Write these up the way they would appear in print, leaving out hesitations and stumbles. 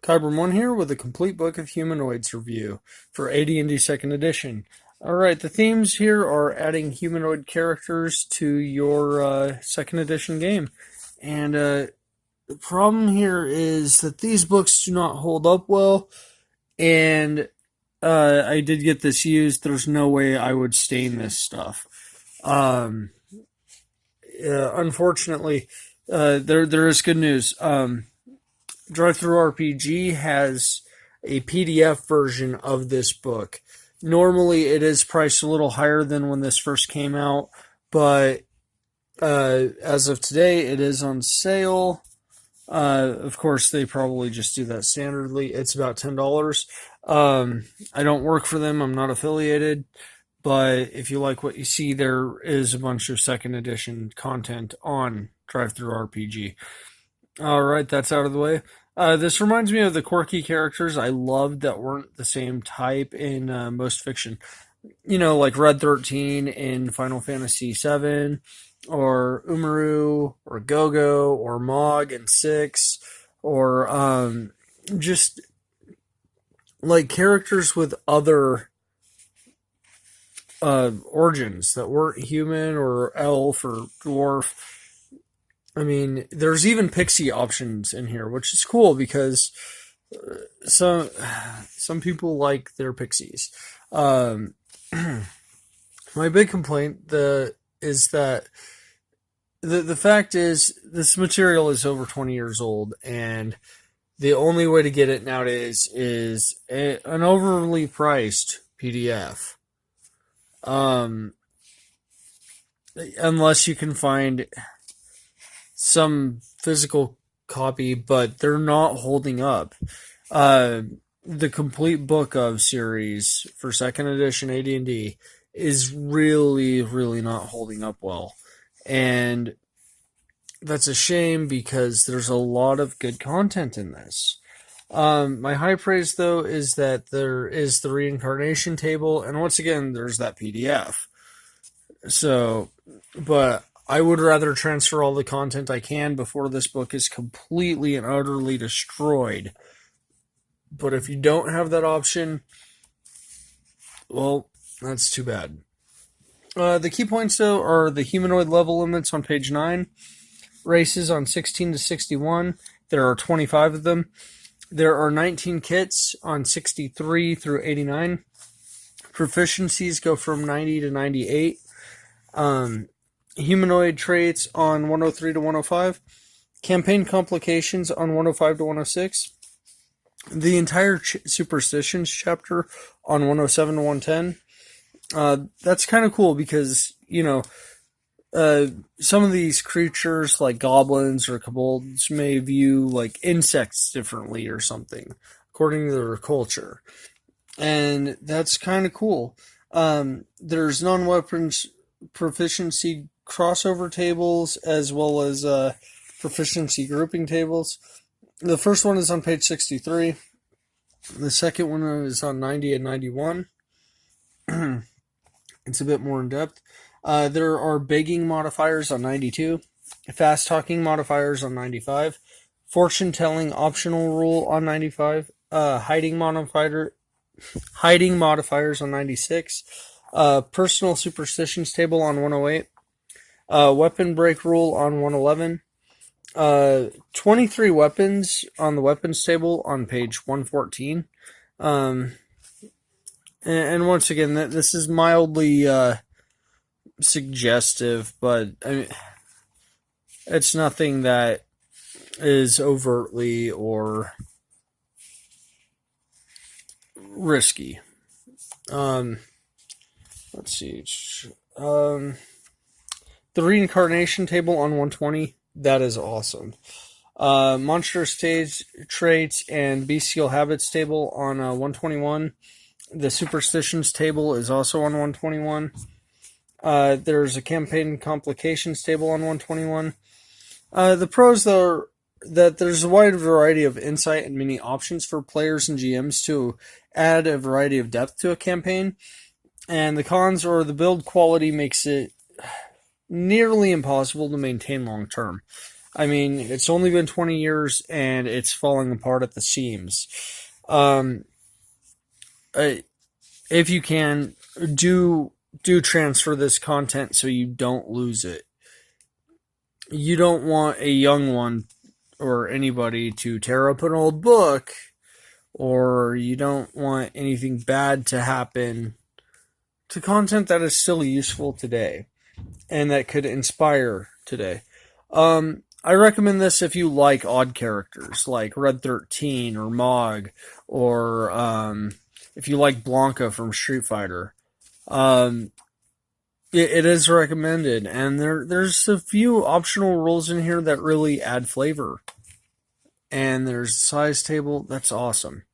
Kyber1 here with a complete book of Humanoids review for AD&D 2nd edition. Alright, the themes here are adding humanoid characters to your 2nd edition game. And the problem here is that these books do not hold up well, and I did get this used. There's no way I would stain this stuff. Unfortunately, there is good news. Drive-Thru RPG has a PDF version of this book. Normally, it is priced a little higher than when this first came out, but as of today, it is on sale. Of course, they probably just do that standardly. It's about $10. I don't work for them. I'm not affiliated. But if you like what you see, there is a bunch of 2nd edition content on Drive-Thru RPG. Alright, that's out of the way. This reminds me of the quirky characters I loved that weren't the same type in most fiction. You know, like Red 13 in Final Fantasy VII, or Umaru, or Gogo, or Mog in 6, or just like characters with other origins that weren't human or elf or dwarf. I mean, there's even pixie options in here, which is cool because some people like their pixies. My big complaint is that the fact is this material is over 20 years old, and the only way to get it nowadays is an overly priced PDF. Unless you can find some physical copy, but they're not holding up. The complete book of series for 2nd edition AD&D is really, really not holding up well. And that's a shame because there's a lot of good content in this. My high praise, though, is that there is the reincarnation table, and once again, there's that PDF. So, but I would rather transfer all the content I can before this book is completely and utterly destroyed. But if you don't have that option, well, that's too bad. The key points, though, are the humanoid level limits on page 9, races on 16 to 61. There are 25 of them. There are 19 kits on 63 through 89. Proficiencies go from 90 to 98. Humanoid traits on 103 to 105. Campaign complications on 105 to 106. The entire superstitions chapter on 107 to 110. That's kind of cool because, you know, some of these creatures like goblins or kobolds may view like insects differently or something according to their culture. And that's kind of cool. There's non-weapons proficiency crossover tables as well as proficiency grouping tables. The first one is on page 63. The second one is on 90 and 91. It's a bit more in depth. There are begging modifiers on 92, fast talking modifiers on 95, fortune telling optional rule on 95, hiding modifiers on 96, personal superstitions table on 108, weapon break rule on 111, 23 weapons on the weapons table on page 114. And once again, this is mildly suggestive, but I mean, it's nothing that is overtly or risky. Let's see. The reincarnation table on 120, that is awesome. Monstrous traits and bestial habits table on 121. The superstitions table is also on 121. There's a campaign complications table on 121. The pros, though, are that there's a wide variety of insight and many options for players and GMs to add a variety of depth to a campaign. And the cons, or the build quality, makes it nearly impossible to maintain long term. I mean, it's only been 20 years and it's falling apart at the seams. Um, if you can, do transfer this content so you don't lose it. You don't want a young one or anybody to tear up an old book, or you don't want anything bad to happen to content that is still useful today and that could inspire today. I recommend this if you like odd characters like Red 13 or Mog, or if you like Blanca from Street Fighter. Um, it is recommended, and there's a few optional rules in here that really add flavor. And there's a size table. That's awesome.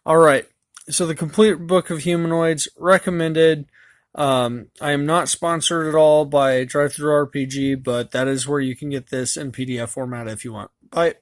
All right. So the complete book of Humanoids recommended. I am not sponsored at all by Drive-Thru RPG, but that is where you can get this in PDF format if you want. Bye.